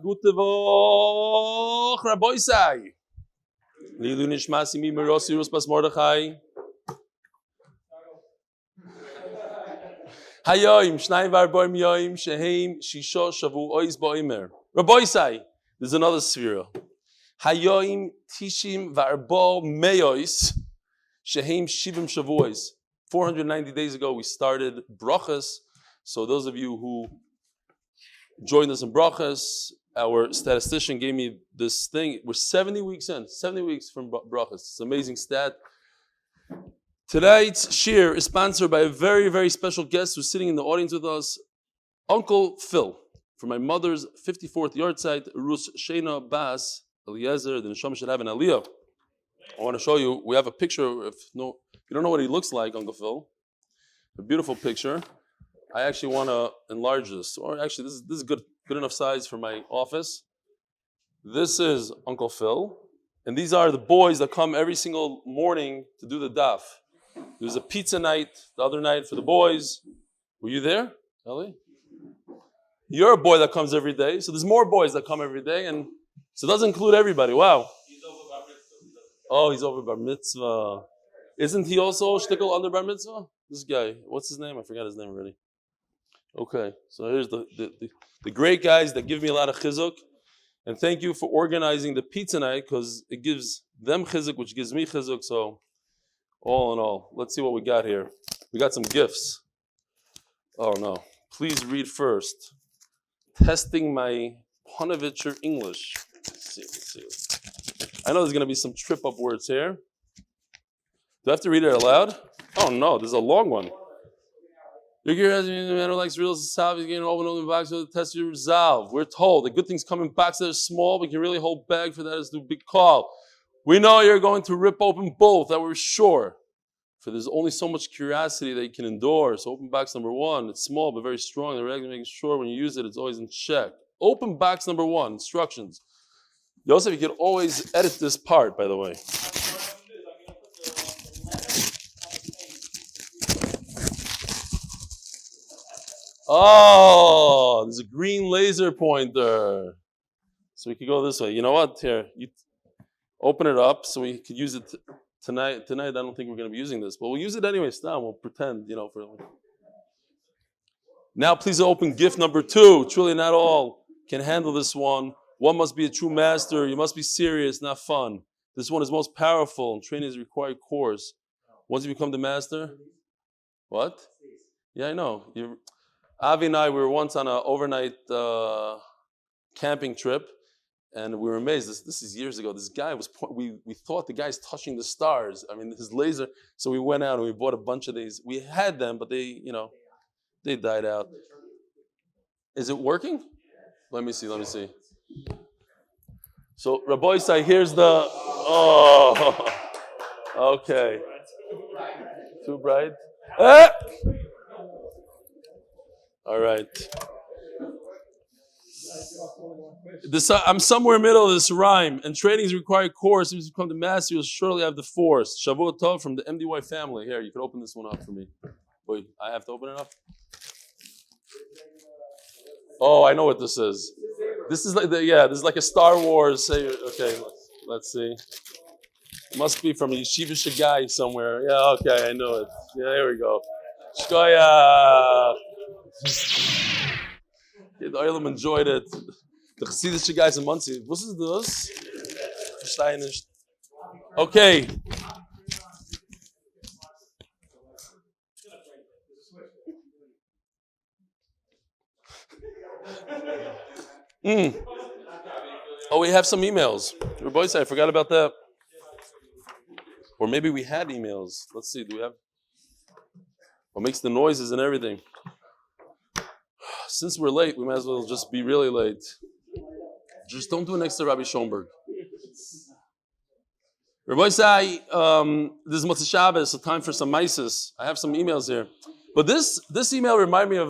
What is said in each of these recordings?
Gute Voch, Raboisai. Lilu nishmasi mi merosi rus bas Mordechai. Hayoim, shnai varboim yoim, sheheim, shisho, shavu, ois bo'omer. Raboisai, there's another sphere. Hayoim, tishim, varbo, meyois, sheheim, shivim, shavuos. 490 days ago, we started brachas. So those of you who joined us in brachas, our statistician gave me this thing. We're 70 weeks in, 70 weeks from brachas. It's an amazing stat. Tonight's shir is sponsored by a very, very special guest who's sitting in the audience with us, Uncle Phil, for my mother's 54th yarzheit, Rus Shayna Bas Eliezer. The neshama should have an aliyah. I want to show you. We have a picture. If you don't know what he looks like, Uncle Phil, a beautiful picture. I actually want to enlarge this, or actually, this is good enough size for my office. This is Uncle Phil, and these are the boys that come every single morning to do the daf. There was a pizza night the other night for the boys. Were you there, Eli? You're a boy that comes every day, so there's more boys that come every day, and so it doesn't include everybody. Wow. Oh, he's over bar mitzvah. Isn't he also shtickle under bar mitzvah? This guy, what's his name? I forgot his name already. Okay, so here's the great guys that give me a lot of chizuk, and thank you for organizing the pizza night because it gives them chizuk, which gives me chizuk. So, all in all, let's see what we got here. We got some gifts. Oh no! Please read first. Testing my Ponovitcher English. Let's see. I know there's going to be some trip-up words here. Do I have to read it aloud? Oh no, this is a long one. Your gear has man who likes real salve, he's getting open only box to test your resolve. We're told the good things come in boxes that are small, but can really hold bag for that is the big call. We know you're going to rip open both, that we're sure. For there's only so much curiosity that you can endure. So open box number one, it's small but very strong. They're making sure when you use it, it's always in check. Open box number one, instructions. Yosef, you can always edit this part, by the way. Oh, there's a green laser pointer. So we could go this way. You know what? Here, you open it up so we could use it tonight. Tonight, I don't think we're going to be using this, but we'll use it anyway. Now we'll pretend, for. Now, please open gift number 2. Truly, not all can handle this one. One must be a true master. You must be serious, not fun. This one is most powerful, and training is a required course. Once you become the master, what? Yeah, I know. Avi and I, we were once on an overnight camping trip, and we were amazed. This is years ago. This guy was, we thought the guy's touching the stars. I mean, his laser. So we went out and we bought a bunch of these. We had them, but they died out. Is it working? Let me see. So, Rabbi Isai, here's the, okay. Too bright? All right. I'm somewhere in the middle of this rhyme, and training is a required course. If you become the master, you'll surely have the force. Shavuot Tov from the MDY family. Here, you can open this one up for me. Wait, I have to open it up? Oh, I know what this is. This is this is like a Star Wars. Okay, let's see. It must be from Yeshiva Shagai somewhere. Yeah, okay, I know it. Yeah, there we go. Shkoya. The Oilam enjoyed it. The Chassidish Shagais in Muncie. What is this? Steinish. Okay. Oh, we have some emails. Boys, I forgot about that. Or maybe we had emails. Let's see. Do we have? What makes the noises and everything? Since we're late, we might as well just be really late. Just don't do it next to Rabbi Schoenberg. Rabbi Say, this is Motzei Shabbos, so time for some mises. I have some emails here. But this email reminded me of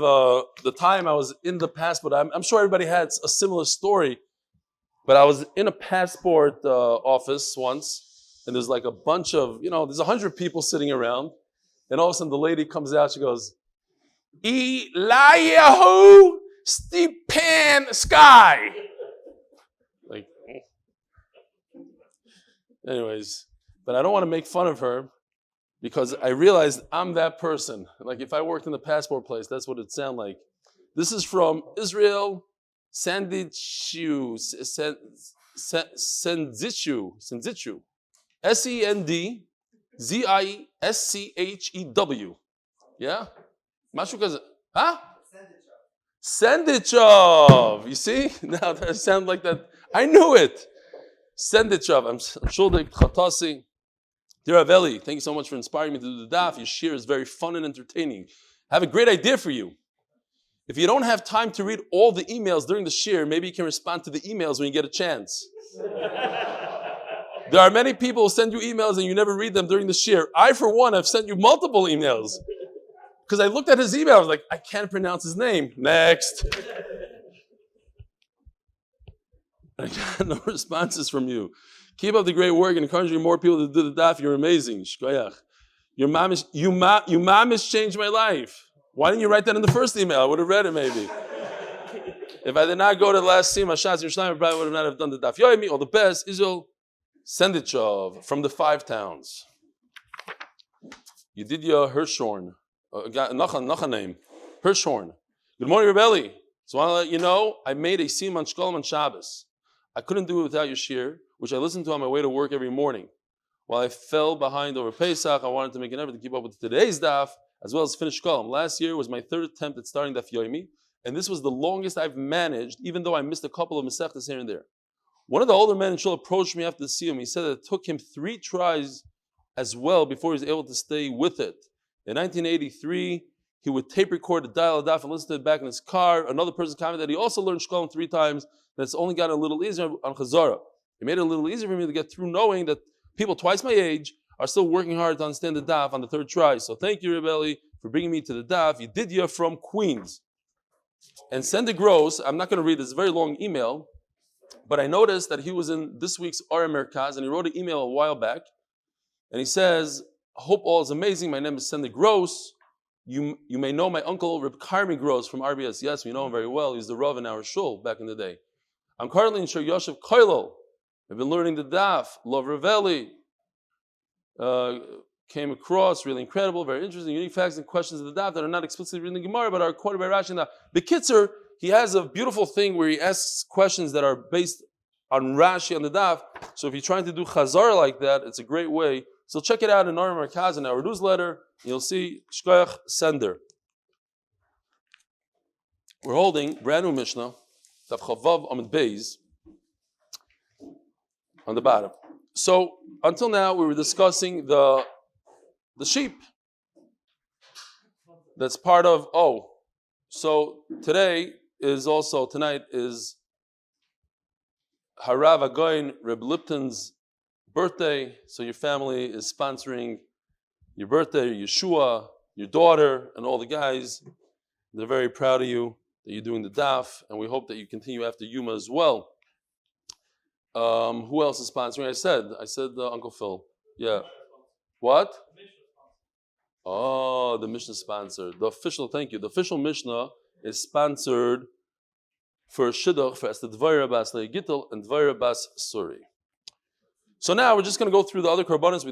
the time I was in the passport. I'm sure everybody had a similar story. But I was in a passport office once, and there's like a bunch of, there's 100 people sitting around. And all of a sudden the lady comes out, she goes, Eliyahu Stefansky. Anyways, but I don't want to make fun of her because I realized I'm that person. Like if I worked in the passport place, that's what it'd sound like. This is from Israel, Senditchu, Senditchu, Sendzischew. Yeah? Mashu kaze. Huh? Sendichov. You see? Now that sounds like that. I knew it. Sendichov. I'm Shuldik Khatasi. Dear Rav Eli, thank you so much for inspiring me to do the daf. Your shir is very fun and entertaining. I have a great idea for you. If you don't have time to read all the emails during the shir, maybe you can respond to the emails when you get a chance. There are many people who send you emails and you never read them during the shir. I, for one, have sent you multiple emails. Because I looked at his email, I was like, I can't pronounce his name. Next. I got no responses from you. Keep up the great work and encouraging more people to do the daf. You're amazing. Shkoyach. Your mom has changed my life. Why didn't you write that in the first email? I would have read it maybe. If I did not go to the last Sima Shas Yerushalayim, I probably would not have done the Daf Yomi. All the best. Israel Sendichov from the 5 towns. Yedidia Hirshhorn. Nacha name. Hirshhorn. Good morning, Rebelli. So I want to let you know, I made a Siman Shkolam on Shabbos. I couldn't do it without your shir, which I listened to on my way to work every morning. While I fell behind over Pesach, I wanted to make an effort to keep up with today's daf, as well as finish Shkolam. Last year was my 3rd attempt at starting Daf Yomi, and this was the longest I've managed, even though I missed a couple of Masechtas here and there. One of the older men in Shul approached me after the Siyum. He said that it took him 3 tries as well before he was able to stay with it. In 1983, he would tape record the dial daf and listen to it back in his car. Another person commented that he also learned Shkolam 3 times, and it's only gotten a little easier on Chazara. It made it a little easier for me to get through knowing that people twice my age are still working hard to understand the daf on the 3rd try. So thank you, Rebelli, for bringing me to the daf. Yedidia from Queens. And send it gross. I'm not going to read this very long email, but I noticed that he was in this week's Omer Merkaz, and he wrote an email a while back, and he says, I hope all is amazing. My name is Sende Gross. You may know my uncle Reb Karmi Gross from RBS. Yes, we know him very well. He's the Rav in our shul back in the day. I'm currently in Shir Yoshev Koilel. I've been learning the daf. Love Raveli. Came across really incredible, very interesting, unique facts and questions of the daf that are not explicitly written in the Gemara, but are quoted by Rashi in the Bekitzer. He has a beautiful thing where he asks questions that are based on Rashi on the daf. So if you're trying to do chazar like that, it's a great way. So check it out in our Merkaz, in our newsletter. You'll see Shkoyach Sender. We're holding brand new Mishnah, Daf Chavav Amud Beis, on the bottom. So until now we were discussing the sheep. That's part of So tonight is Harav Agoin Reb Lipton's birthday. So your family is sponsoring your birthday, Yeshua, your daughter, and all the guys. They're very proud of you that you're doing the daf, and we hope that you continue after Yoma as well. Who else is sponsoring? I said Uncle Phil. Yeah. What? Oh, the Mishnah sponsor. Thank you. The official Mishnah is sponsored for Shidduch for Esther Devora bas Leah Gittel and Devora bas Suri. So now we're just going to go through the other korbanos. We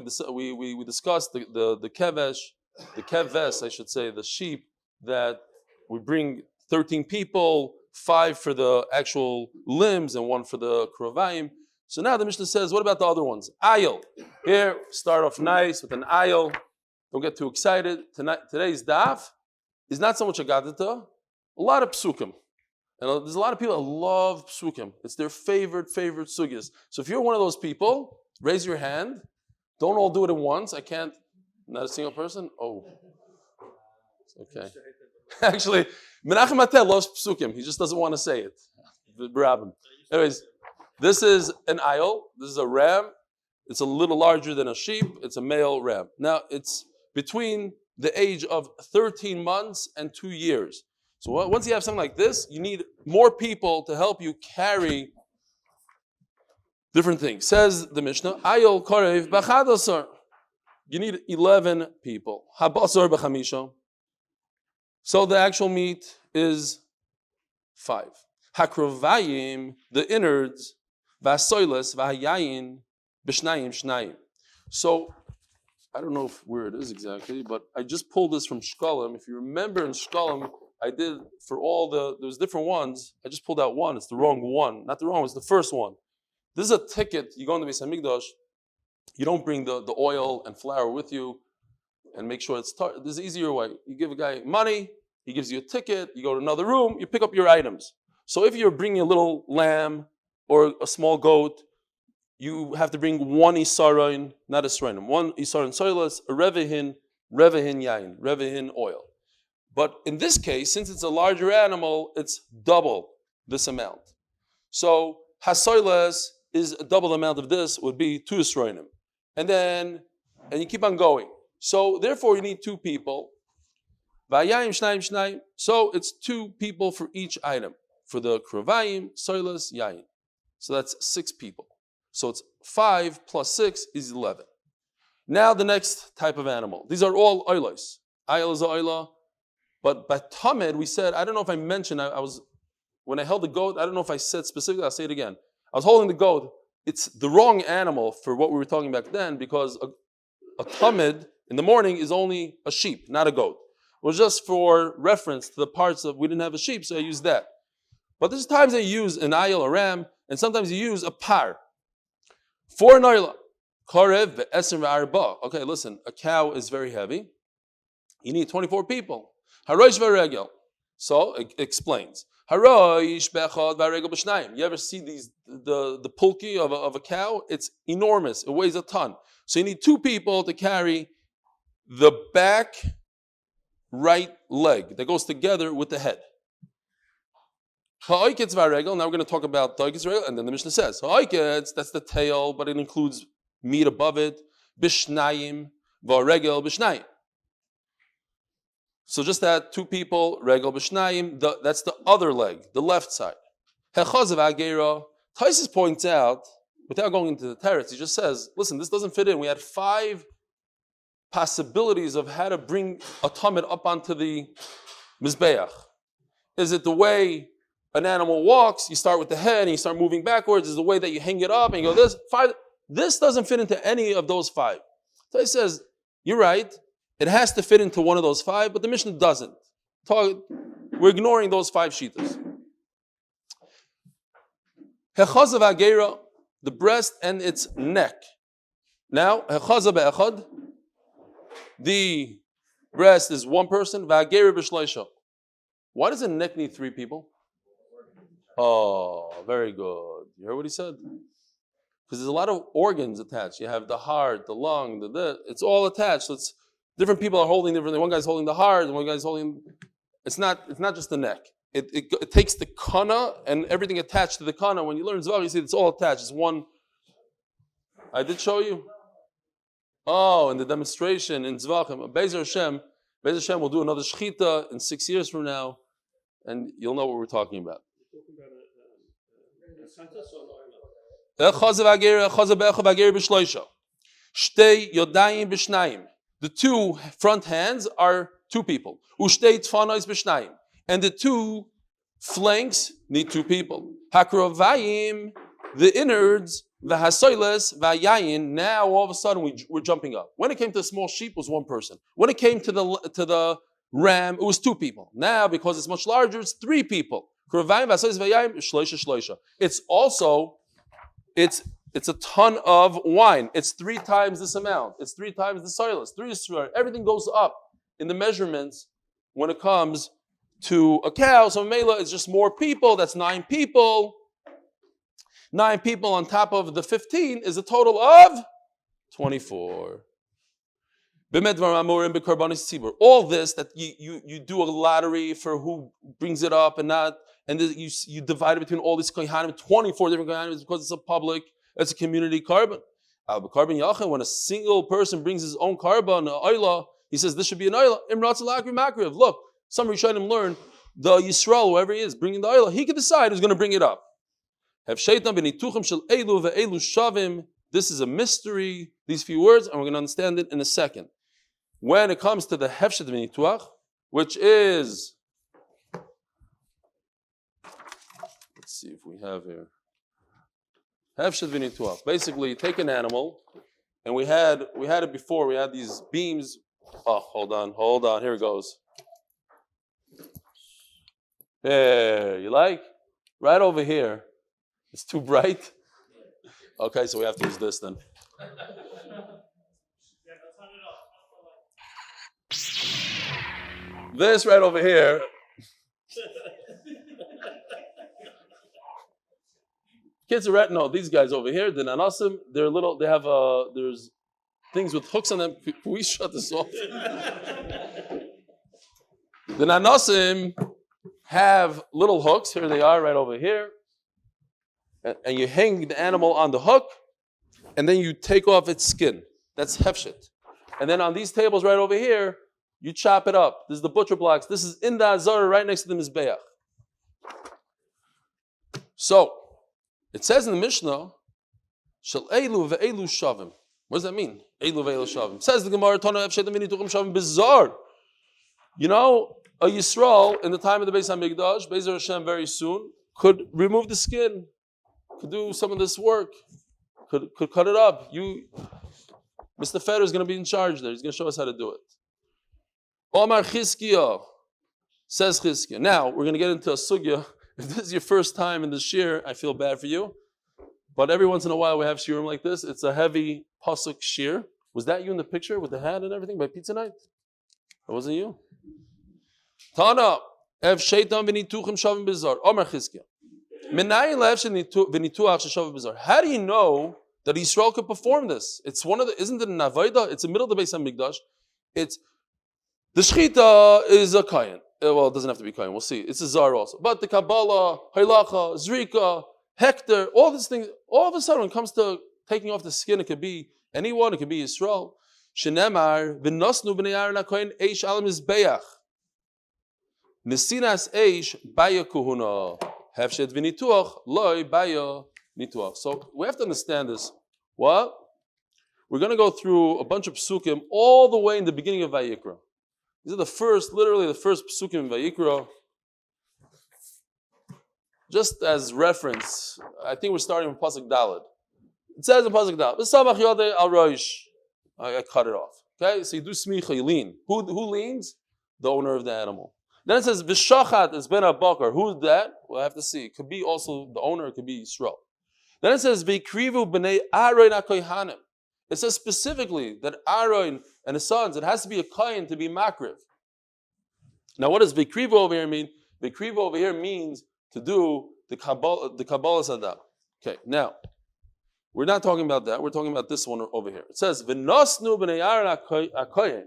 discussed the keves, I should say, the sheep that we bring 13 people, 5 for the actual limbs and 1 for the krovayim. So now the Mishnah says, what about the other ones? Ayil. Here, start off nice with an ayil. Don't get too excited. Today's daf is not so much a gadita, a lot of psukim. And there's a lot of people that love psukim. It's their favorite sugyas. So if you're one of those people, raise your hand. Don't all do it at once. I can't. Not a single person? Oh. Okay. Actually, Menachem Atel loves psukim. He just doesn't want to say it. Anyways, this is an ayil. This is a ram. It's a little larger than a sheep. It's a male ram. Now, it's between the age of 13 months and 2 years. So once you have something like this, you need more people to help you carry different things. Says the Mishnah, Ayol Korev B'chadasar. You need 11 people. Habasar B'chamisha. So the actual meat is 5. Hakrovayim, the innards, Vasoiles, Vahayayin, Shnayim. So, I don't know where it is exactly, but I just pulled this from Shkalim. If you remember in Shkalim, I did for there's different ones. I just pulled out one. It's the wrong one. Not the wrong one, it's the first one. This is a ticket. You go into Beis Hamikdash, you don't bring the oil and flour with you and make sure it's there's an easier way. You give a guy money, he gives you a ticket, you go to another room, you pick up your items. So if you're bringing a little lamb or a small goat, you have to bring one isarin, not a srenim, one isarin soilas, a revehin yain, revehin oil. But in this case, since it's a larger animal, it's double this amount. So hasoilas is a double amount of this would be 2 isroinim. And you keep on going. So therefore you need 2 people. Vayayim shnayim. So it's 2 people for each item. For the krovayim, soilas, yain. So that's 6 people. So it's 5 plus 6 is 11. Now the next type of animal. These are all oilos. Ayel is a oila. But by Tamed, we said, I don't know if I mentioned, when I held the goat, I don't know if I said specifically, I'll say it again. I was holding the goat. It's the wrong animal for what we were talking about then, because a Tamed in the morning is only a sheep, not a goat. It was just for reference to the parts of, we didn't have a sheep, so I used that. But there's times I use an ayel, a ram, and sometimes you use a par. 4 noila. Karev ve'eser ve'arba. Okay, listen, a cow is very heavy. You need 24 people. Harosh ve'regel. So it explains. Harosh be'echad ve'regel b'shnayim. You ever see the pulki of a cow? It's enormous. It weighs a ton. So you need 2 people to carry the back right leg that goes together with the head. Ha'oiketz v'regel. Now we're going to talk about ha'oiketz v'regel, and then the Mishnah says ha'oiketz, that's the tail, but it includes meat above it. B'shnayim v'regel b'shnayim. So just that 2 people, regel b'shnayim, that's the other leg, the left side. Hechazav agera. Taisus points out, without going into the teretz, he just says, listen, this doesn't fit in. We had 5 possibilities of how to bring a tamid up onto the mizbeach. Is it the way an animal walks? You start with the head and you start moving backwards. Is it the way that you hang it up and you go this? 5. This doesn't fit into any of those 5. So he says, you're right. It has to fit into one of those 5, but the Mishnah doesn't. We're ignoring those 5 shittas. Hechazav agera, the breast and its neck. Now, hechazav be'echad, the breast is 1 person. V'agera b'shleisha. Why does the neck need 3 people? Oh, very good. You heard what he said? Because there's a lot of organs attached. You have the heart, the lung, it's all attached. So different people are holding differently. One guy's holding the heart, and one guy's holding. It's not just the neck. It takes the kana and everything attached to the kana. When you learn Zvach, you see it's all attached. It's one. I did show you. Oh, in the demonstration in Zvachim, Be'ezer Hashem will do another shechita in 6 years from now, and you'll know what we're talking about. The 2 front hands are 2 people. And the 2 flanks need 2 people. Hakrovayim, the innards, the hasoiles, vayayin. Now all of a sudden we're jumping up. When it came to the small sheep, it was 1 person. When it came to the ram, it was 2 people. Now because it's much larger, it's 3 people. It's also it's a ton of wine. It's 3 times this amount. It's 3 times the soilus. 3 Suri. Everything goes up in the measurements when it comes to a cow. So Mela is just more people. That's 9 people. 9 people on top of the 15 is a total of 24. All this that you do a lottery for who brings it up and not, and you divide it between all these kohanim, 24 different kohanim, because it's a public. It's a community carbon. When a single person brings his own carbon, he says this should be an oila. Look, some Rishonim learn the Yisrael, whoever he is, bringing the oila, he can decide who's going to bring it up. This is a mystery, these few words, and we're going to understand it in a second. When it comes to the hefshet v'nituach, which is, let's see if we have here. Hefshet v'nituach. Basically, take an animal, and we had it before. We had these beams. Oh, hold on. Here it goes. Hey, you like? Right over here. It's too bright. Okay, so we have to use this then. This right over here. Kids are right. No, these guys over here, the nanasim, they're little. They have there's things with hooks on them. Can we shut this off? The nanasim have little hooks. Here they are, right over here. And you hang the animal on the hook, and then you take off its skin. That's hefshet. And then on these tables right over here, you chop it up. This is the butcher blocks. This is in the azara right next to the mizbeach. So, it says in the Mishnah, Shel elu ve'elu shavim. What does that mean? Elu ve'elu shavim. Says the Gemara, Tana efshet v'nituchim shavim bizarre. You know, a Yisrael in the time of the Beis HaMikdash, Be'ezer Hashem very soon, could remove the skin, could do some of this work, could cut it up. Mr. Feder is going to be in charge there. He's going to show us how to do it. Omer Chizkiah, says Chizkiah. Now, we're going to get into a sugya. If this is your first time in the shir, I feel bad for you. But every once in a while we have shirim like this. It's a heavy pasuk shir. Was that you in the picture with the hat and everything by pizza night? That wasn't you? Tana, ev sheitan v'nituchim shavim bizar. Omer Chizkiah. Minayin le'ev v'nituach shavim bizar. How do you know that Yisrael could perform this? It's isn't it an avodah? It's the middle of the Beis HaMikdash. The shchita is a kayan. Well, it doesn't have to be kayan. We'll see. It's a zar also. But the Kabbalah, Hailacha, Zrika, Hector, all these things, all of a sudden when it comes to taking off the skin, it could be anyone, it could be Yisrael. Shenemar, v'nosnu b'nei Aaron HaKohen eish al mizbeach. Nesinas eish baya kuhuna. Hefshet v'nituach loy baya nituach. So we have to understand this. What? We're going to go through a bunch of psukim all the way in the beginning of Vayikra. These are literally the first psukim in Vayikra. Just as reference, I think we're starting with Pasuk Daled. It says in Pasuk Daled, "V'samach yodei al roish." I cut it off. Okay, so you do smicha, you lean. Who leans? The owner of the animal. Then it says v'shachat is ben abakar. Who's that? We'll have to see. It could be also the owner. It could be Yisrael. Then it says v'ikrivu b'nei Aaron HaKohanim. It says specifically that Aaron and his sons, it has to be a kohen to be makriv. Now, what does vikriva over here mean? Vikriva over here means to do the Kabbalah Sadah. Okay, now, we're not talking about that. We're talking about this one over here. It says, V'nosnu b'nei Aaron HaKohen.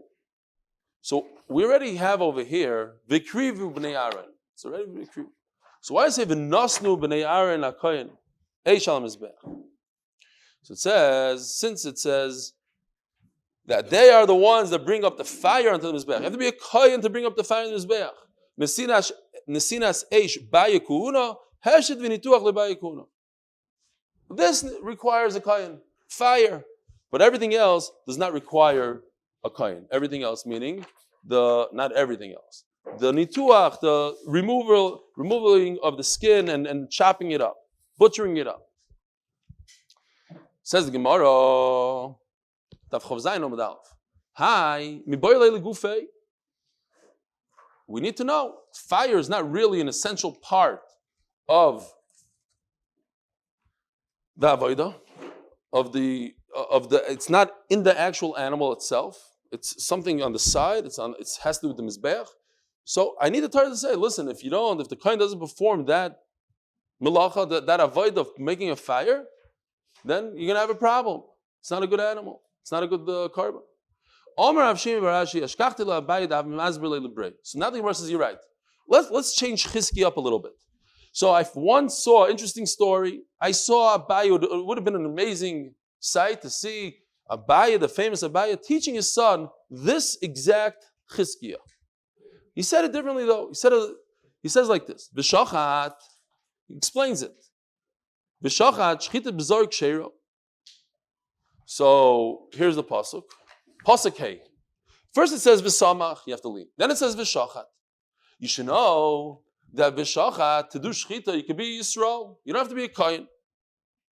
So, we already have over here, vikrivu b'nei Aaron. It's already vikrivu. So, why does it say, V'nosnu b'nei Aaron HaKohen? Eish al mizbeach. So since it says that they are the ones that bring up the fire onto the Mizbeach. You have to be a kohen to bring up the fire on the Mizbeach. Nesinas eish bayekuna, heshet v'nituach lebayekuna. This requires a kohen, fire. But everything else does not require a kohen. Everything else, meaning, not everything else. The nituach, the removing of the skin and chopping it up, butchering it up. Says the Gemara, Daf Amud Aleph. Hi, we need to know fire is not really an essential part of the avodah, of the. It's not in the actual animal itself. It's something on the side. It has to do with the mizbeach. So I need the Torah to say, listen, if the kohen doesn't perform that melacha, that avodah of making a fire, then you're going to have a problem. It's not a good animal. It's not a good carbon. Omer Avshim Barashi Ashkachti La Abayid Av Mazber Lebrei. So now the Gemara says you're right. Let's change Chizki up a little bit. So I once saw an interesting story. I saw Abayid. It would have been an amazing sight to see Abayid, the famous Abayid, teaching his son this exact Chizkiah. He said it differently though. He says like this. V'shachat. He explains it. V'shachat shchita b'zorg sheiro. So here's the pasuk. Pasuk hey. First it says v'samach. You have to lean. Then it says v'shachat. You should know that v'shachat to do shchita you can be Yisrael. You don't have to be a kohen.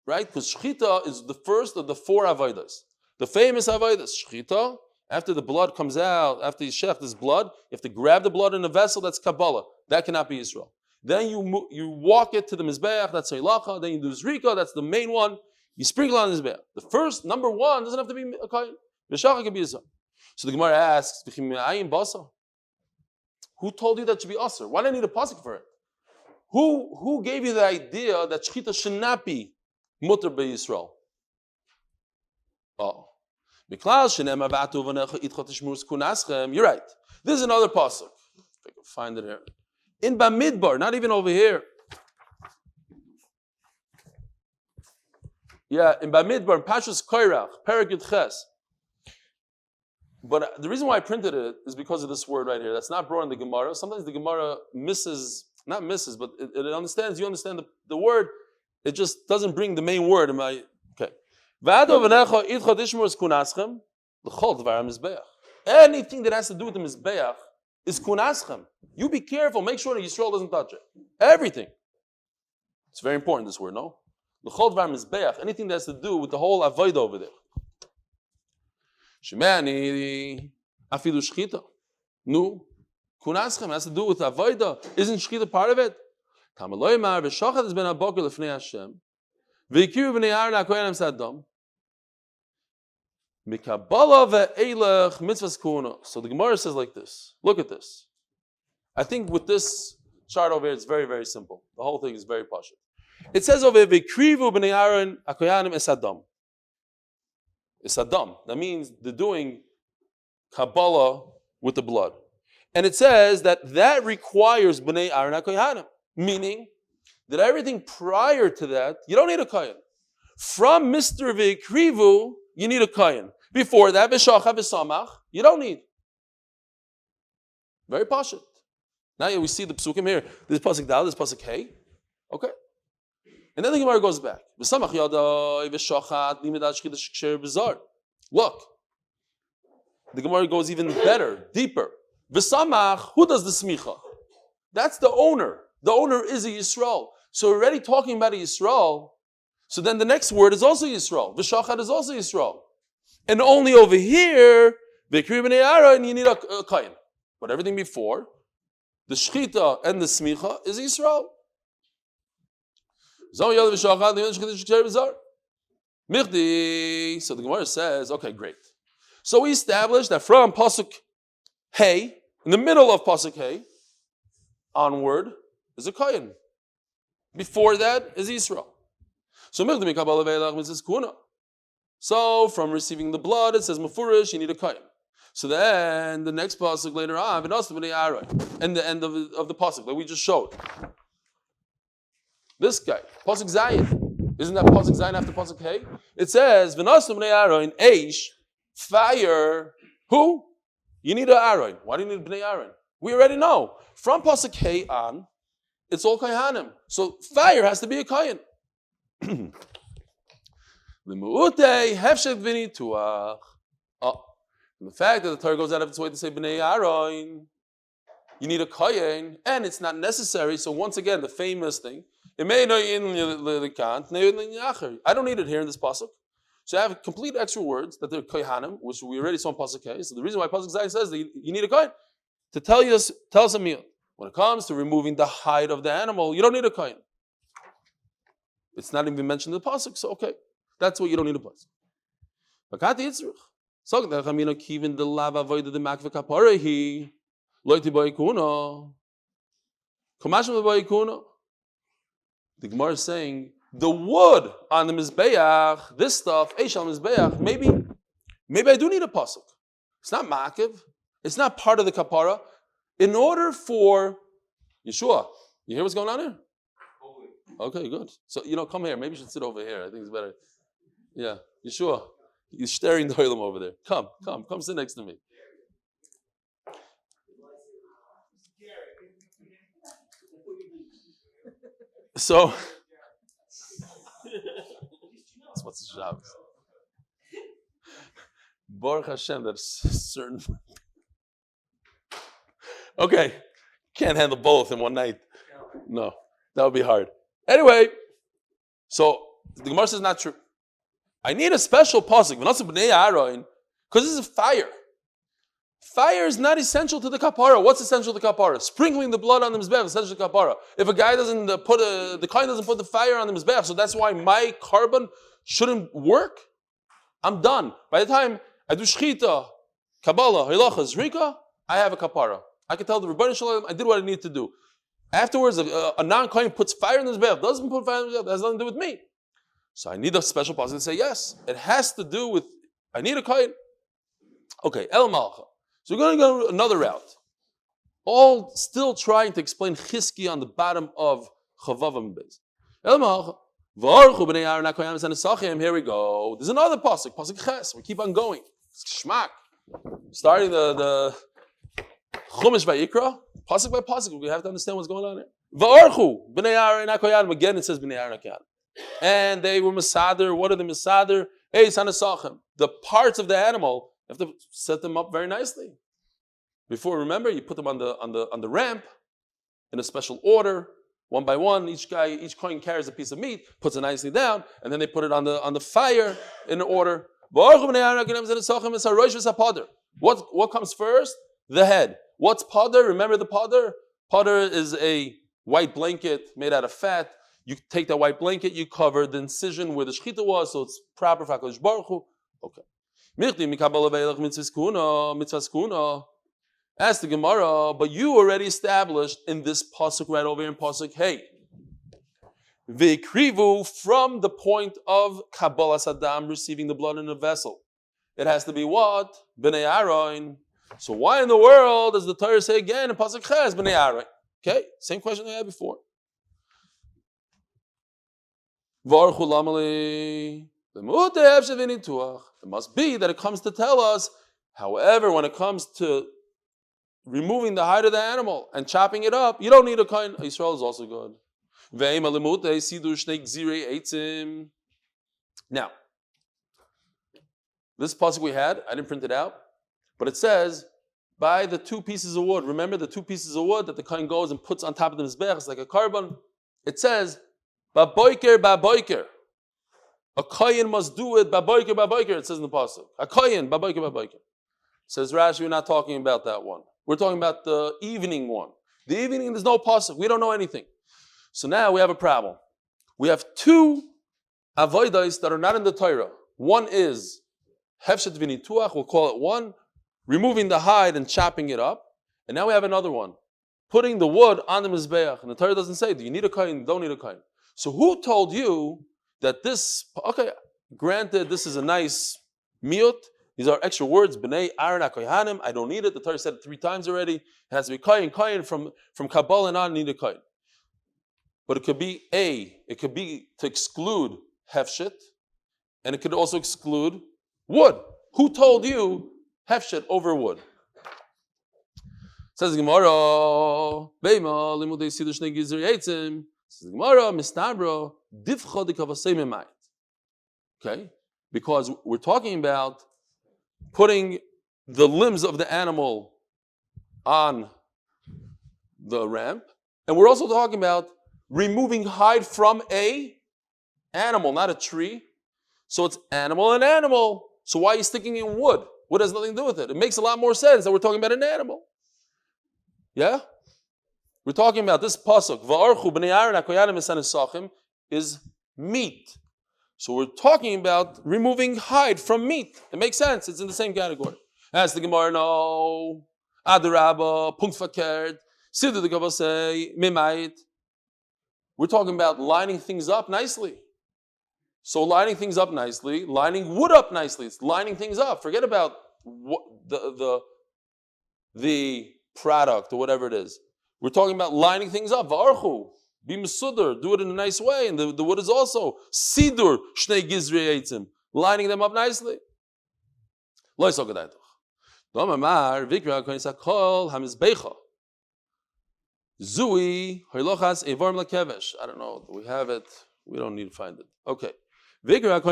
right? Because shchita is the first of the 4 avodas. The famous avodas, shchita, after the blood comes out, after you shech this blood, you have to grab the blood in a vessel, that's Kabbalah. That cannot be Yisrael. Then you walk it to the Mizbeach, that's Eilacha. Then you do Zrika, that's the main one. You sprinkle on the Mizbeach. The first, number 1, doesn't have to be a Kayin. V'shacha can be Yisrael. So the Gemara asks, who told you that should be Aser? Why do I need a pasuk for it? Who gave you the idea that Shechita should not be Mutter by Yisrael? Oh. You're right. This is another pasuk. If I can find it here. In Bamidbar, not even over here. Yeah, in Bamidbar, in Pashas Koirach, Perek Yud Ches. But the reason why I printed it is because of this word right here. That's not brought in the Gemara. Sometimes the Gemara not misses, but it understands. You understand the word. It just doesn't bring the main word. Okay. Anything that has to do with the Mizbeach is kunaschem. You be careful. Make sure that Yisrael doesn't touch it. Everything. It's very important, this word, no? L'chol dvar Mizbeach. Anything that has to do with the whole avodah over there. Shemani afilu shchita. No, kunaschem has to do with avodah. Isn't shchita part of it? Tamaloy mar v'shachat has been aboker lefnei Hashem. V'yikiru b'nei Aaron ha'koyanim sadam. Mikabala ve'elech mitzvahs kuna. So the Gemara says like this. Look at this. I think with this chart over here, it's very, very simple. The whole thing is very pashut. It says over here, v'krivu b'nei Aaron ha'koyanim esadam. Esadam. That means they're doing Kabbalah with the blood. And it says that requires b'nei Aaron ha'koyanim. Meaning that everything prior to that, you don't need a kohen. From Mr. V'krivu, you need a kohen. Before that, v'shacha v'samach, you don't need. Very pashut. Now we see the psukim here. This pasuk dal, this pasuk hey. Okay. And then the Gemara goes back. V'samach yadai v'shachat nimedat shiduch ksher b'zar. Look. The Gemara goes even better, deeper. V'samach, who does the smicha? That's the owner. The owner is a Yisrael. So we're already talking about a Yisrael. So then the next word is also Yisrael. V'shachat is also Yisrael. And only over here, v'kri b'nei Aaron, you need a kohen. But everything before, the shchita and the smicha is Yisrael. So the Gemara says, okay, great. So we established that from pasuk hey, in the middle of pasuk hey, onward is a kohen. Before that is Yisrael. So from receiving the blood, it says mafurish, you need a kohen. So then the next pasuk later on, and the end of the pasuk that we just showed. This guy, pasuk Zayin. Isn't that pasuk Zayin after pasuk Hey? It says v'nasu b'nei Aaron eish, fire. Who? You need an Aaron. Why do you need b'nei Aaron? We already know from pasuk Hey on, it's all kohanim. So fire has to be a kohen. The fact that the Torah goes out of its way to say b'nei Aaron, you need a kohen, and it's not necessary. So once again, the famous thing, I don't need it here in this pasuk. So I have complete extra words that they're kohanim, which we already saw in pasuk K. So the reason why pasuk Zayin says that you need a kohen to tell us a meal. When it comes to removing the hide of the animal, you don't need a kohen. It's not even mentioned in the pasuk, so okay, that's what you don't need a pasuk. The Gemara is saying the wood on the mizbeach, this stuff, Eish al mizbeach, maybe I do need a pasuk. It's not makiv. It's not part of the kapara. In order for Yeshua, you hear what's going on here? Okay, good. So come here. Maybe you should sit over here. I think it's better. Yeah, Yeshua, you're staring the oilam over there. Come sit next to me. So, that's what's the job. Baruch Hashem, there's certain. Okay, can't handle both in one night. No, that would be hard. Anyway, so The Gemara says not true. I need a special pasuk, because this is fire. Fire is not essential to the kapara. What's essential to the kapara? Sprinkling the blood on the mizbech is essential to the kapara. If a guy doesn't the kohen doesn't put the fire on the mizbech, so that's why my carbon shouldn't work. I'm done. By the time I do shchita, kabbalah, hilacha, zrika, I have a kapara. I can tell the Rebbeinu Shalom I did what I need to do. Afterwards, a non-kohen puts fire in the mizbech, doesn't put fire in the mizbech, that has nothing to do with me. So I need a special pasuk to say yes. It has to do with I need a kohen. Okay, el malcha. So we're going to go another route. All still trying to explain Chizki on the bottom of Chavav Amud Beis. Here we go. There's another pasuk ches. We keep on going. Shmak. Starting the Chumash Vayikra, pasuk by pasuk. We have to understand what's going on here. Again, it says b'nei Aaron HaKohanim. And they were Masader. What are the Masader? The parts of the animal. You have to set them up very nicely. Before, remember, you put them on the ramp in a special order, one by one. Each coin carries a piece of meat, puts it nicely down, and then they put it on the fire in order. What comes first? The head. What's pader? Remember the pader? Pader is a white blanket made out of fat. You take that white blanket, you cover the incision where the shechita was, so it's proper for HaKadosh Baruch Hu. Okay. Ask the Gemara, but you already established in this pasuk right over here in pasuk hey, v'ikrivu from the point of Kabbalah Saddam receiving the blood in a vessel. It has to be what? B'nei Aaron. So why in the world does the Torah say again in pasuk ches b'nei Aaron? Okay, same question they had before. V'archu lamali. It must be that it comes to tell us, however, when it comes to removing the hide of the animal and chopping it up, you don't need a kohen. Yisrael is also good. Now, this pasuk we had, I didn't print it out, but it says, by the 2 pieces of wood. Remember the 2 pieces of wood that the kohen goes and puts on top of the mizbech, it's like a carbon. It says, ba boiker. A kohen must do it, baboiker, it says in the pasuk. A kohen, baboiker. Says Rashi, we're not talking about that one. We're talking about the evening one. The evening, there's no pasuk. We don't know anything. So now we have a problem. We have 2 avodos that are not in the Torah. One is hefshet v'nituach, we'll call it one, removing the hide and chopping it up. And now we have another one, putting the wood on the mizbeach. And the Torah doesn't say, do you need a kohen, don't need a kohen. So who told you that this, okay, granted, this is a nice miut. These are extra words, b'nei Aaron HaKohanim. I don't need it. The Torah said it 3 times already. It has to be kohen from Kabbalah and on, need a kohen. But it could be to exclude hefshet, and it could also exclude wood. Who told you hefshet over wood? Says the Gemara, Beima, limudei shiduch shnei gizer yitzim. Says the Gemara, mistabro, divcha dekavasei memayit. Okay? Because we're talking about putting the limbs of the animal on the ramp, and we're also talking about removing hide from a animal, not a tree. So it's animal and animal. So why are you sticking in wood? Wood has nothing to do with it. It makes a lot more sense that we're talking about an animal. Yeah? We're talking about this pasuk, Va'archu b'nei Aaron HaKohanim esanesachim, is meat. So we're talking about removing hide from meat. It makes sense. It's in the same category. As the Gemara, no. Adarabba, punkt fakert, sidu de gavasei, mimayit. We're talking about lining things up nicely. So lining things up nicely, lining wood up nicely. It's lining things up. Forget about the product or whatever it is. We're talking about lining things up. Va'archu, be mesudar, do it in a nice way. And the wood is also sidur shnei gizrei eitzim, lining them up nicely. Lo yisok adaytoch. Domamar vikra konisakol hamizbecha. Zui hoilochas evorm lakevesh. I don't know. We have it. We don't need to find it. Okay. We're going to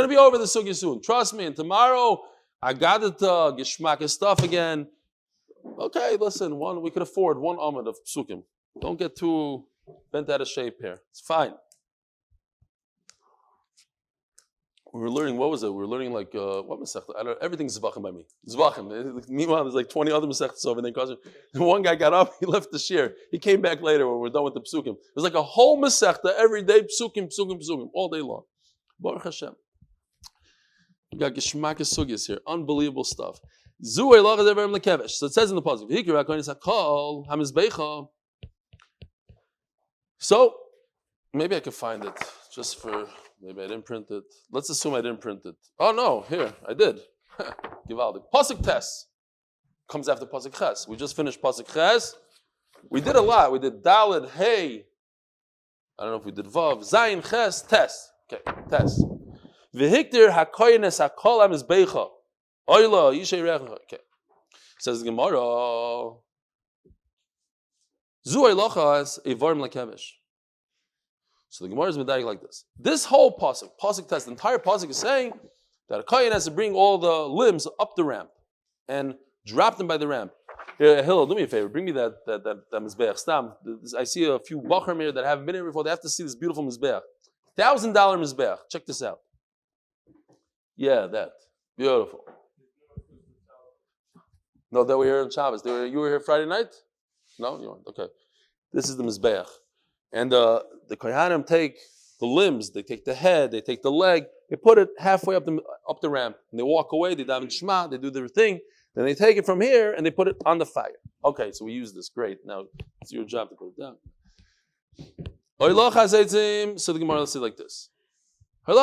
be over the sugi soon. Trust me. And tomorrow, I got it geschmack stuff again. Okay, listen. We could afford one amud of psukim. Don't get too bent out of shape here. It's fine. We were learning, what was it? We were learning like, what Masechta? I don't know, everything's Zvachim by me. Zvachim. Meanwhile, there's like 20 other Masechtas over there. And one guy got up, he left the shir. He came back later when we're done with the Psukim. It was like a whole Masechta every day, Psukim, all day long. Baruch Hashem. We got Geshmak Sugyas here. Unbelievable stuff. So it says in the positive. So, maybe I could find it just for... Maybe I didn't print it. Let's assume I didn't print it. Oh no, here, I did. Givaldik. Pasuk Tes comes after Pasuk Ches. We just finished Pasuk Ches. We did a lot. We did Daled, Hey. I don't know if we did Vav. Zayin, Ches, Tes. Okay, Tes. V'hiktir hakoynes hakol am izbeicha. Oyla, yishay recha. Okay. Says the Gemara. Zu oylochas evarim lakevish. So the Gemara is medayik like this. This whole pasuk test, the entire pasuk is saying that a kohen has to bring all the limbs up the ramp and drop them by the ramp. Here, Hillel, do me a favor, bring me that mizbeach. Stam. I see a few bachrim here that haven't been here before. They have to see this beautiful mizbeach. $1,000 mizbeach. Check this out. Yeah, that beautiful. No, that we were here on Shabbos. You were here Friday night? No, you weren't. Okay. This is the mizbeach. And the Kohanim take the limbs, they take the head, they take the leg, they put it halfway up the ramp, and they walk away, they daven Shema, they do their thing, then they take it from here and they put it on the fire. Okay, so we use this, great. Now it's your job to put it down. So the Gemara, let's say like this. If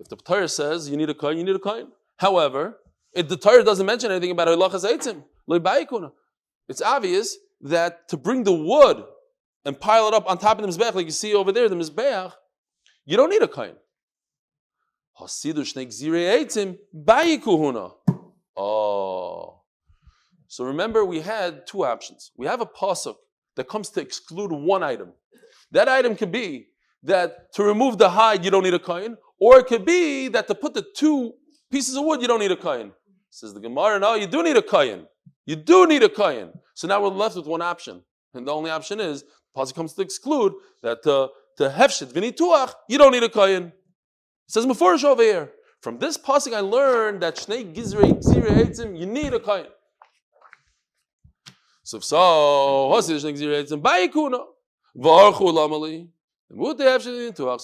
the Torah says you need a kohen, you need a kohen. However, if the Torah doesn't mention anything about it's obvious that to bring the wood and pile it up on top of the mizbeach, like you see over there, the mizbeach, you don't need a kohen. Oh. So remember, we had two options. We have a pasuk that comes to exclude one item. That item could be that to remove the hide, you don't need a kohen, or it could be that to put the two pieces of wood, you don't need a kohen. Says the Gemara, no, you do need a kohen. You do need a kohen. So now we're left with one option. And the only option is, the pasuk comes to exclude that to hefshet v'nituach, you don't need a kohen. It says mefurish over here. From this pasuk I learned that shnei gizrei eitzim, you need a kohen. So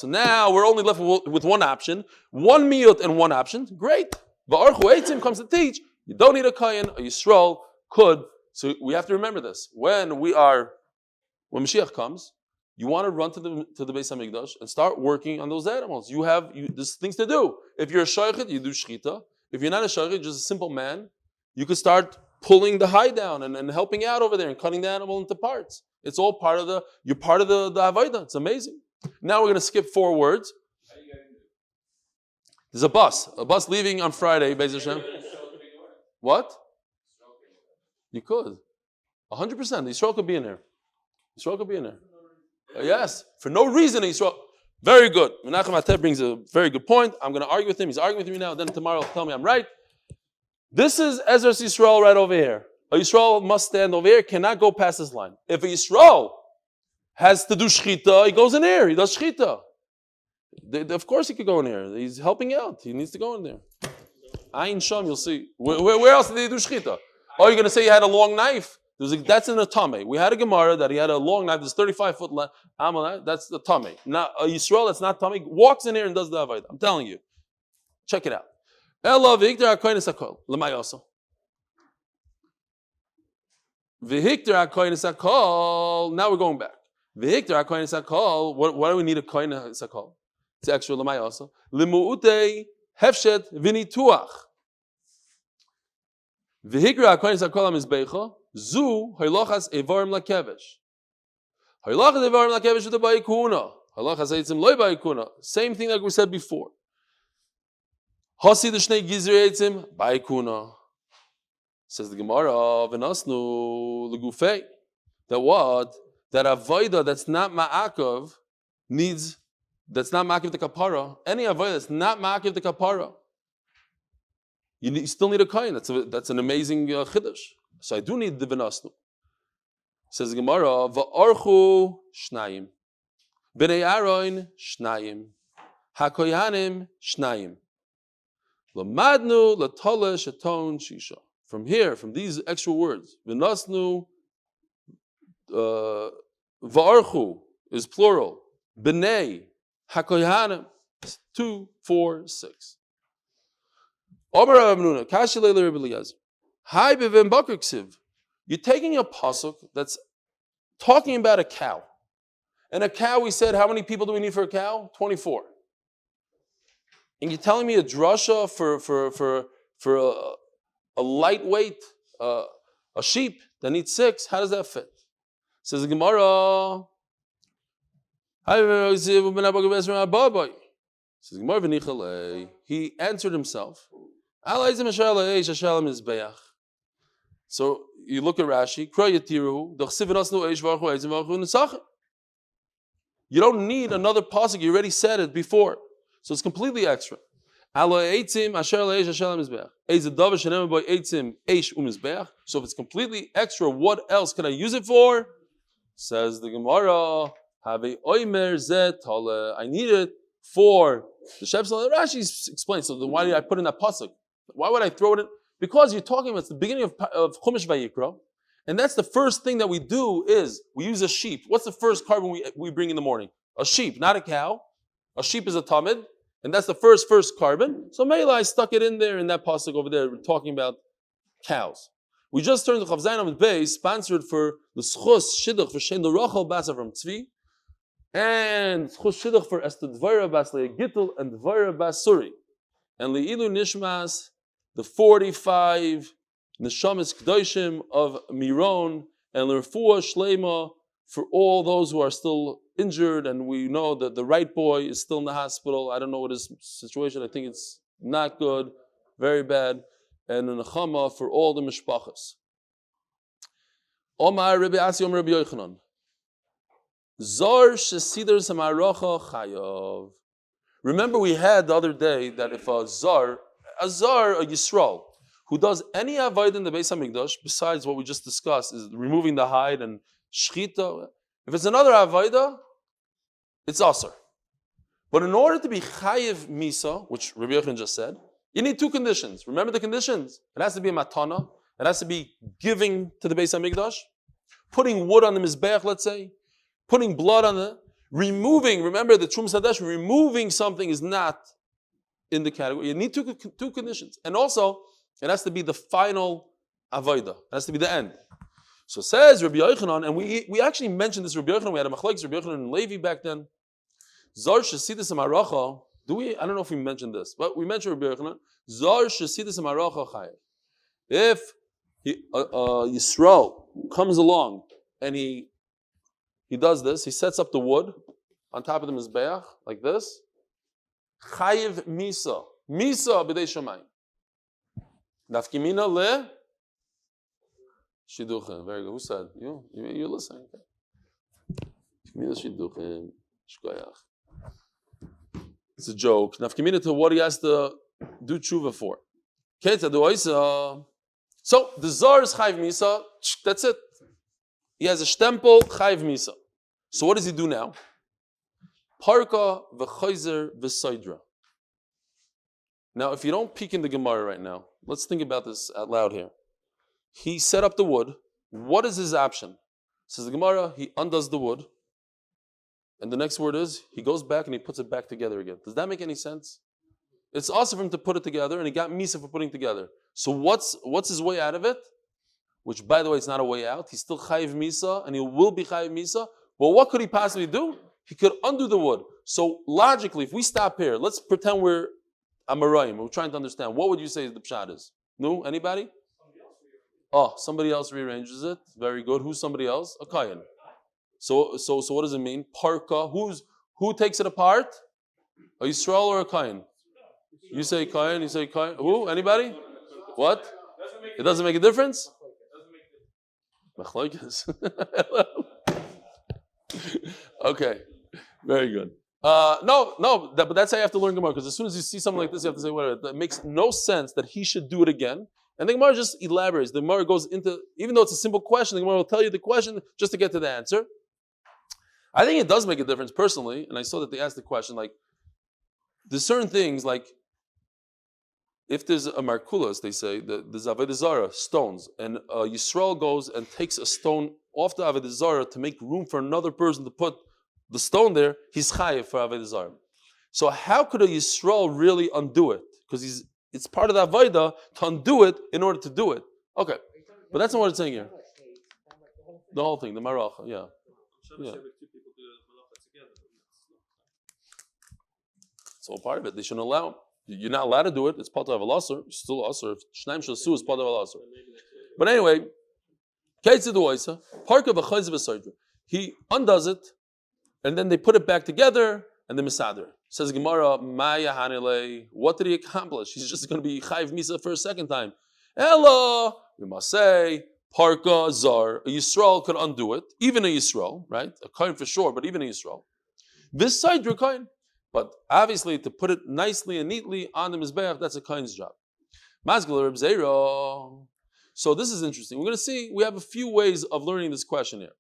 now we're only left with one option, one miyut and one option. Great. V'archu eitzim comes to teach you don't need a kohen. A Yisrael could. So we have to remember this. When Mashiach comes, you want to run to the Beis Hamikdash and start working on those animals. There's things to do. If you're a shaychit, you do shchita. If you're not a shaychit, just a simple man, you could start pulling the hide down and helping out over there and cutting the animal into parts. It's all you're part of the avodah. It's amazing. Now we're going to skip 4 words. There's a bus leaving on Friday, Beis Hashem. What? You could. 100%. Yisrael could be in there. Yes. For no reason, Yisrael. Very good. Menachem Ateh brings a very good point. I'm going to argue with him. He's arguing with me now. Then tomorrow he'll tell me I'm right. This is Ezra's Yisrael right over here. A Yisrael must stand over here, cannot go past this line. If a Yisrael has to do shchita, he goes in here. He does shchita. Of course he could go in here. He's helping out. He needs to go in there. Ayin Sham, you'll see. Where else did they do shchita? Oh, you're going to say he had a long knife? That's in the Tameh. We had a Gemara that he had a long knife. There's 35-foot length. That's the Tameh. Not a Yisrael that's not Tameh walks in here and does the Avodah. I'm telling you. Check it out. Ela v'hikter hakohen esakol. Lemay also. V'hikter hakohen esakol. Now we're going back. V'hikter hakohen esakol. Why do we need a kohen esakol? It's extra lemay also. Limu'utei hefshet v'nituach. V'hikra hakohen esakol hamizbecha. Zu haylochas evarim lakevesh. Haylochas evarim lakevesh v'da ba'ikuna. Haylochas eitzim loy ba'ikuna. Same thing like we said before. Hasi the shnei gizrei eitzim ba'ikuna. Says the Gemara, v'nasnu legufei. That what? That avodah that's not ma'akav that's not ma'akiv the kapara. Any avodah that's not ma'akiv the kapara. You still need a kohen. That's an amazing chiddush. So I do need the v'nasnu. Says the Gemara, Va'archu shnayim. B'nei Aaron shnayim. HaKoyanim shnayim. Lamadnu latole shaton shisha. From here, from these extra words, V'nasnu Va'archu is plural. B'nei HaKoyanim 2, 4, 6. Omer Abnuna, Kashi Leila Rebbe Eliezer. Hi bevim bakar ksiv. You're taking a pasuk that's talking about a cow. And a cow, we said, how many people do we need for a cow? 24. And you're telling me a drasha for a lightweight, a sheep that needs 6, how does that fit? Says the Gemara, he answered himself. So you look at Rashi. You don't need another pasuk. You already said it before, so it's completely extra. So if it's completely extra, what else can I use it for? Says the Gemara, I need it for the Shepsel. Rashi explains. So then why did I put in that pasuk? Why would I throw it in? Because you're talking about it's the beginning of Chumash Vayikra, and that's the first thing that we do is we use a sheep. What's the first carbon we bring in the morning? A sheep, not a cow. A sheep is a tamid, and that's the first carbon. So Mela, I stuck it in there in that pasuk over there. We're talking about cows. We just turned to Chav Zayin Amud Beis, sponsored for the shiduch for Sheina Bas Avraham Tzvi, and shiduch for Esther Devora Bas Leah Gittel and Devora Bas Suri, and Le'ilu Nishmas, the 45 neshamas kedoshim of Meron, and Rafua Shlema for all those who are still injured, and we know that the right boy is still in the hospital. I don't know what his situation. I think it's not good, very bad. And a nechama for all the mishpachas. Omer Rebbe Asi Omer Rebbe Yochanan. Zar shesidr samaracha chayav. Remember, we had the other day that if a zar, a Yisrael, who does any avodah in the Beis Hamikdash besides what we just discussed, is removing the hide and shchita. If it's another avodah, it's asar. But in order to be chayiv misa, which Rabbi Yochanan just said, you need 2 conditions. Remember the conditions? It has to be a matana. It has to be giving to the Beis Hamikdash, putting wood on the mizbeach, let's say, putting blood on it, removing. Remember the Trum Sadesh, removing something is not in the category. You need two conditions, and also it has to be the final avodah. It has to be the end. So says Rabbi Yochanan, and we actually mentioned this Rabbi Yochanan. We had a machlokes Rabbi Yochanan and Levi back then. Zar shesidus amaracha. I don't know if we mentioned this, but we mentioned Rabbi Yochanan. Zar shesidus amaracha chayev. If Yisrael comes along and he does this, he sets up the wood on top of the mizbeach like this. Chayev misa b'dei shamayim. Nafkimina le shiduch. Very good. Who said? You're listening. Nafkimina shiduch. Shkoyach. It's a joke. Nafkimina to what he has to do tshuva for. So the zar is chayiv misa. That's it. He has a stempel chayiv misa. So what does he do now? Parka v'chayzer v'saydra. Now, if you don't peek in the Gemara right now, let's think about this out loud here. He set up the wood. What is his option? Says the Gemara, he undoes the wood. And the next word is, he goes back and he puts it back together again. Does that make any sense? It's awesome for him to put it together, and he got misa for putting it together. So what's his way out of it? Which, by the way, it's not a way out. He's still chayiv misa, and he will be chayiv misa. Well, what could he possibly do? He could undo the wood. So logically, if we stop here, let's pretend we're Amarayim. We're trying to understand. What would you say the pshat is? No? Anybody? Somebody else rearranges it. Very good. Who's somebody else? A kayan. So what does it mean? Parka. Who takes it apart? A Yisrael or a kayan? You say kayan. You say kayan. Who? Anybody? What? It doesn't make a difference? Okay. Very good. But that's how you have to learn Gemara, because as soon as you see something like this, you have to say, whatever. It makes no sense that he should do it again. And the Gemara just elaborates. The Gemara goes into, even though it's a simple question, the Gemara will tell you the question just to get to the answer. I think it does make a difference personally, and I saw that they asked the question, like, there's certain things, like, if there's a markulas, they say, there's Avodah Zarah, stones, and Yisrael goes and takes a stone off the Avodah Zarah to make room for another person to put the stone there, he's chayiv for Avodah Zarah. So how could a Yisrael really undo it? Because it's part of the Avodah to undo it in order to do it. Okay, but that's not what it's saying here. The whole thing, the Maracha, yeah. It's all part of it. They shouldn't allow. You're not allowed to do it. It's part of Alasar. Still Asar. Shnaim Shasu is part of Alasar. But anyway, he undoes it, and then they put it back together, and the Misader. Says Gemara, Maya Hanile, what did he accomplish? He's just going to be Chayiv Misa for a second time. Ella, we must say, Parka Zar. A Yisrael could undo it, even a Yisrael, right? A Kohen for sure, but even a Yisrael. This side, you're Kohen. But obviously, to put it nicely and neatly on the Mizbeach, that's a Kohen's job. So this is interesting. We're going to see, we have a few ways of learning this question here.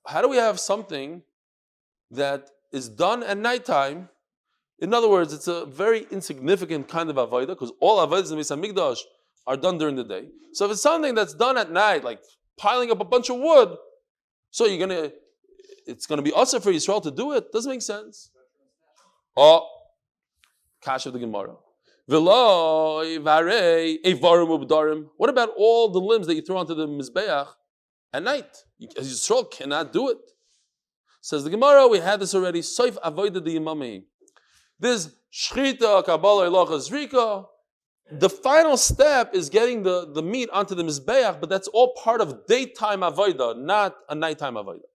How do we have something that is done at nighttime? In other words, it's a very insignificant kind of avodah, because all avodas in the Beis Hamikdash are done during the day. So if it's something that's done at night, like piling up a bunch of wood, so it's gonna be usher for Yisrael to do it. Doesn't make sense. Oh, Kash of the Gemara. What about all the limbs that you throw onto the Mizbeach at night? Yisrael cannot do it. Says the Gemara, we had this already. Soif avodah the imami. This shchita kabbalah ilacha zrika. The final step is getting the meat onto the Mizbeach, but that's all part of daytime avodah, not a nighttime avodah.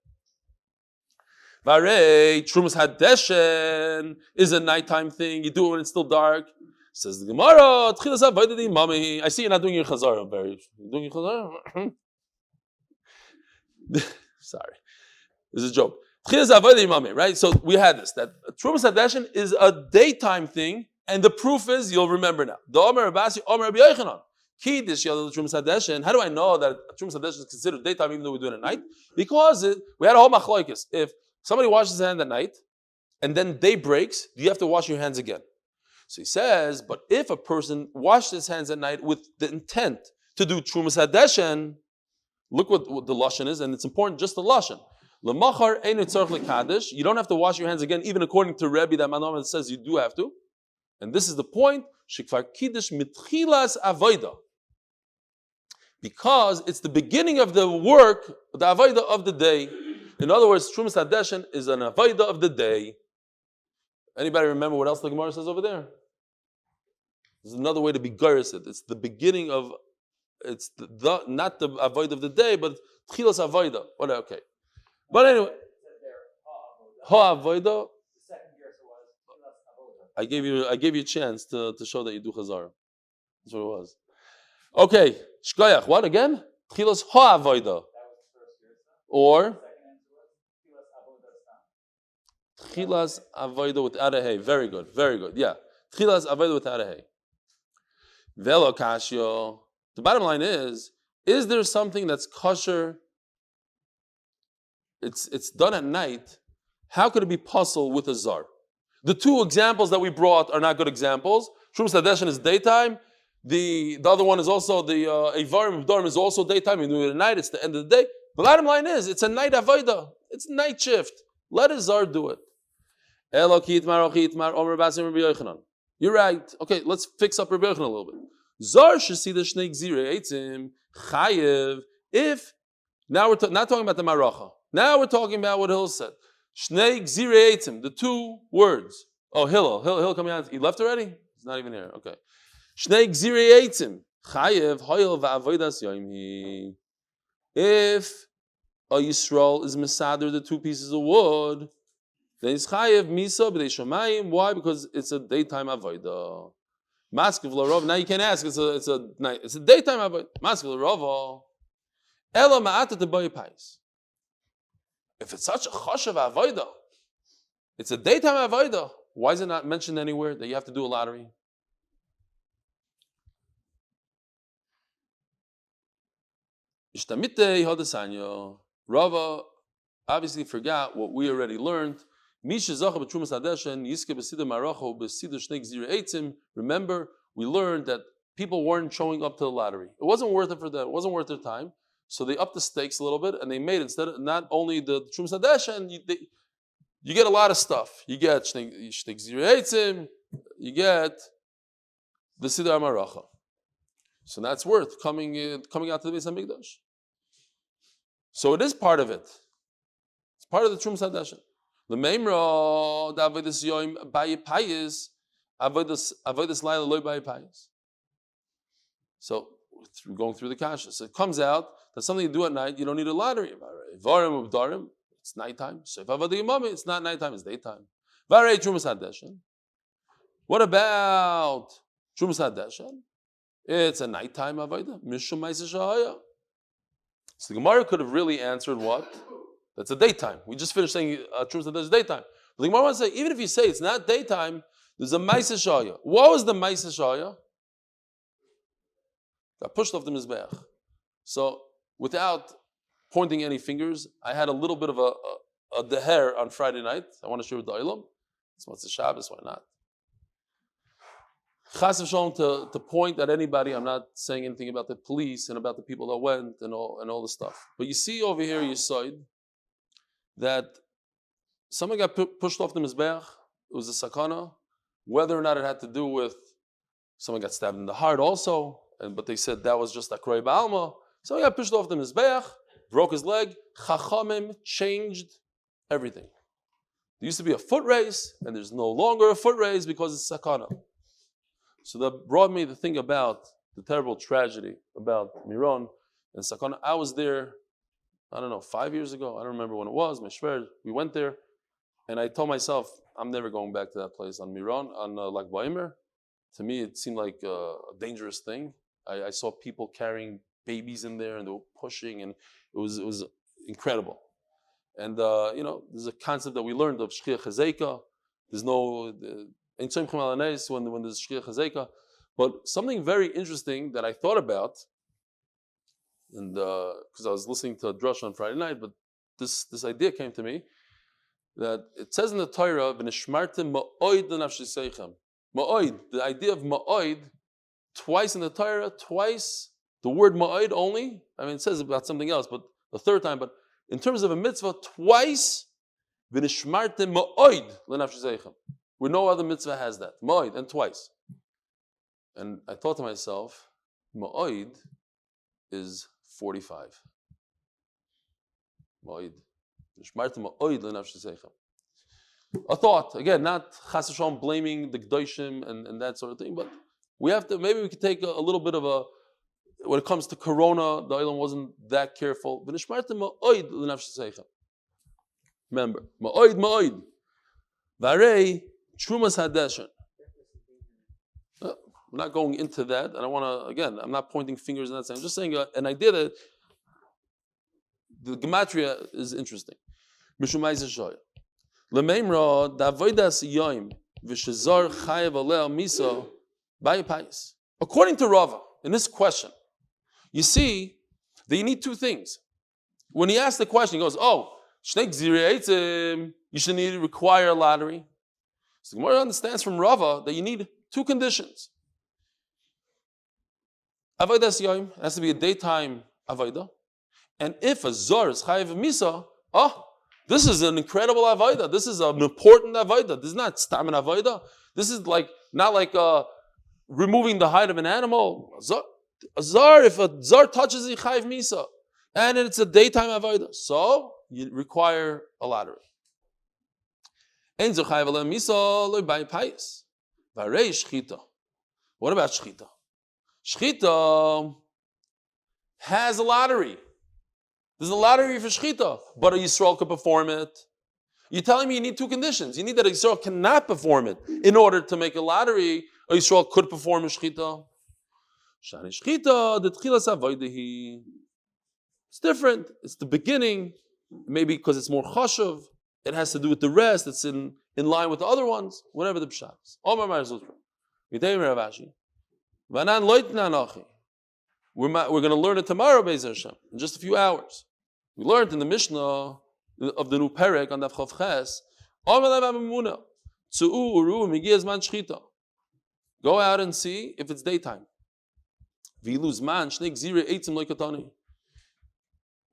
Varei, Trumas Hadeshen is a nighttime thing. You do it when it's still dark. Says the Gemara, Tchilas avodah the imami. I see you're not doing your chazara, Barry. You're doing your chazara? Sorry. This is a joke. Tchilas avodah the imami, right? So we had this, that Trumas Hadeshen is a daytime thing. And the proof is, you'll remember now. The Omer Abasi, Omer Rabbi Yochanan. Kiddush Yadol Trumas Hadeshen. How do I know that Trumas Hadeshen is considered daytime even though we do it at night? Because we had a whole machlokes. If somebody washes his hand at night and then day breaks, do you have to wash your hands again? So he says, but if a person washed his hands at night with the intent to do Trumas Hadeshen, look what the lashon is, and it's important just the lashon. L'machar einu tzarich l'kadosh. You don't have to wash your hands again, even according to Rebbe that Manom says you do have to. And this is the point, shekvar kiddush mitchilas avodah. Because it's the beginning of the work, the avodah of the day. In other words, Trumas Hadeshen is an avodah of the day. Anybody remember what else the Gemara says over there? There's another way to be geiris it. It's the beginning of, it's not the avodah of the day, but tchilas avodah. Okay. But anyway, ha avodah. I gave you a chance to show that you do chazara. That's what it was. Okay, shkoyach. What again? Tchilas ha'avodah. Or tchilas avodah without a hay. Very good, very good. Yeah, tchilas avodah without a hay. Velo kashyo. The bottom line is there something that's kosher? It's done at night. How could it be puzzle with a zar? The two examples that we brought are not good examples. Trumas Hadeshen is daytime. The other one is also the Eivarim V'Dorim is also daytime. You do it at night. It's the end of the day. The bottom line is it's a night avodah. It's night shift. Let a zar do it. You're right. Okay, let's fix up Rabbi Yochanan a little bit. Zar should see the shnei gzirei eitzim chayev. If now we're not talking about the maracha. Now we're talking about what Hill said. Shnei gzirei eitzim, the two words. Oh, Hill coming out. He left already? He's not even here. Okay. Shnei gzirei eitzim chayev hoyel va'avodas yomi. If a Yisrael is mesader the two pieces of wood, then it's chayev misa b'dei shamayim. Why? Because it's a daytime avodah. Maskiv l'rov. Now you can't ask. It's a daytime avodah. Maskiv l'rov. Ela ma'atat t'boy pais. If it's such a choshev avodah, it's a daytime avodah. Why is it not mentioned anywhere that you have to do a lottery? Rava obviously forgot what we already learned. Remember, we learned that people weren't showing up to the lottery. It wasn't worth it for them. It wasn't worth their time. So they upped the stakes a little bit, and they made, instead of not only the Trumas Hadeshen, you get a lot of stuff. You get Shnei Gzirei Eitzim, you get the Siddur HaMaracha. So that's worth coming out to the Beis HaMikdash. So it is part of it. It's part of the Trumas Hadeshen. The Meimra, the Avodas Yom Bayipayis, Avodas Laila Loi Bayipayis. So through going through the kasha, so it comes out that something you do at night, you don't need a lottery. Varim Ubdarim, it's nighttime. So if Avodah Yomami, it's not nighttime, it's daytime. Varei Trumas Hadeshen. What about Trumas Hadeshen? It's a nighttime avodah. Mishum Ma'aseh Shahaya. So the Gemara could have really answered what? That's a daytime. We just finished saying Trumas Hadeshen is daytime. But the Gemara wants to say, even if you say it's not daytime, there's a Ma'aseh Shahaya. What was the Ma'aseh Shahaya? Got pushed off the Mizbeach. So without pointing any fingers, I had a little bit of a deher on Friday night. I want to share with the Olam. So what's the Shabbos? Why not? Chas v'shalom to point at anybody. I'm not saying anything about the police and about the people that went and all the stuff. But you see over here, you saw that someone got pushed off the Mizbeach. It was a sakana. Whether or not it had to do with someone got stabbed in the heart also, but they said that was just akroi ba'alma. Someone got pushed off the Mizbeach, broke his leg. Chachamim changed everything. There used to be a foot race, and there's no longer a foot race because it's sakana. So that brought me to think about the terrible tragedy about Meron and sakana. I was there, 5 years ago. I don't remember when it was. We went there, and I told myself, I'm never going back to that place on Meron, on Lag BaOmer. To me, it seemed like a dangerous thing. I saw people carrying babies in there, and they were pushing, and it was incredible. And there's a concept that we learned of Shchia Chazeka. There's no when there's Shchia Chazeka. But something very interesting that I thought about, and because I was listening to a drush on Friday night, but this idea came to me, that it says in the Torah, "V'nishmartem ma'oid l'nafsheseichem." Ma'oid, the idea of ma'oid, twice in the Torah, twice the word ma'oid only. I mean, it says about something else, but the third time. But in terms of a mitzvah, twice, v'nishmartem ma'oid l'nafsheseichem, where no other mitzvah has that. Ma'oid, and twice. And I thought to myself, ma'oid is 45. Ma'oid. V'nishmartem ma'oid l'nafsheseichem. A thought, again, not chas v'shalom blaming the Gdoshim and that sort of thing, but we could take a little bit of a, when it comes to Corona, the Olam wasn't that careful. Remember, ma'oid. Varei Trumas Hadeshen. I'm not going into that. I don't want to, again, I'm not pointing fingers in that sense. I'm just saying an idea that the gematria is interesting. Mishumai Zeshoy. Lemeimra davodas yoim v'shezar chayev aleh miso bayipayis. According to Rava, in this question, you see that you need two things. When he asks the question, he goes, shnei gzirei eitzim, you should need to require a lottery. So the Gemara understands from Rava that you need two conditions. Avodas yoim has to be a daytime avodah, and if a zor is chayev misa, this is an incredible avodah. This is an important avodah. This is not stam an avodah. This is not like removing the hide of an animal. If a zar touches the chayiv misa, and it's a daytime avodah, so you require a lottery. Ein zar chayiv aleh misa lo bay payis. Varei shchita. What about shchita? Shchita has a lottery. There's a lottery for shchita, but a Yisrael could perform it. You're telling me you need two conditions. You need that a Yisrael cannot perform it in order to make a lottery. A Yisrael could perform a shchita. Shani shchita, the tchilas avodahi. It's different. It's the beginning, maybe because it's more chashuv. it has to do with the rest, it's in line with the other ones, whatever the pshat is. Omer Marzutra. We're going to learn it tomorrow, Be'ez Hashem, in just a few hours. We learned in the Mishnah of the new Perek on Daf Ches, go out and see if it's daytime.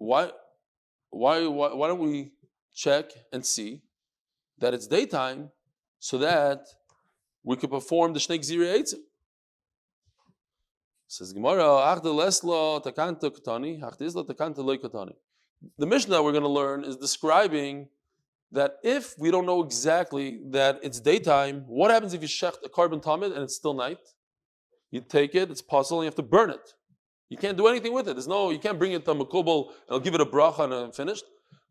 Why don't we check and see that it's daytime so that we could perform the Shnei Gzirei Eitzim? Says Gemara, the Mishnah that we're going to learn is describing that if we don't know exactly that it's daytime, what happens if you shecht a carbon tamid and it's still night? You take it, it's puzzle, and you have to burn it. You can't do anything with it. You can't bring it to Makubal and I'll give it a bracha and I'm finished.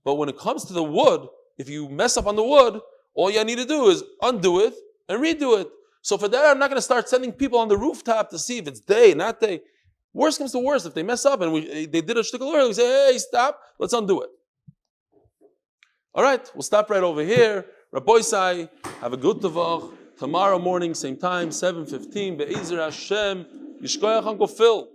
But when it comes to the wood, if you mess up on the wood, all you need to do is undo it and redo it. So for that, I'm not going to start sending people on the rooftop to see if it's day, not day. Worst comes to worst, if they mess up and they did a shtickle early, we say, hey, stop, let's undo it. All right, we'll stop right over here. Rabbi Sai, have a good Voch. Tomorrow morning, same time, 7:15. Be'ezer Hashem. Yishkoyach Uncle Phil.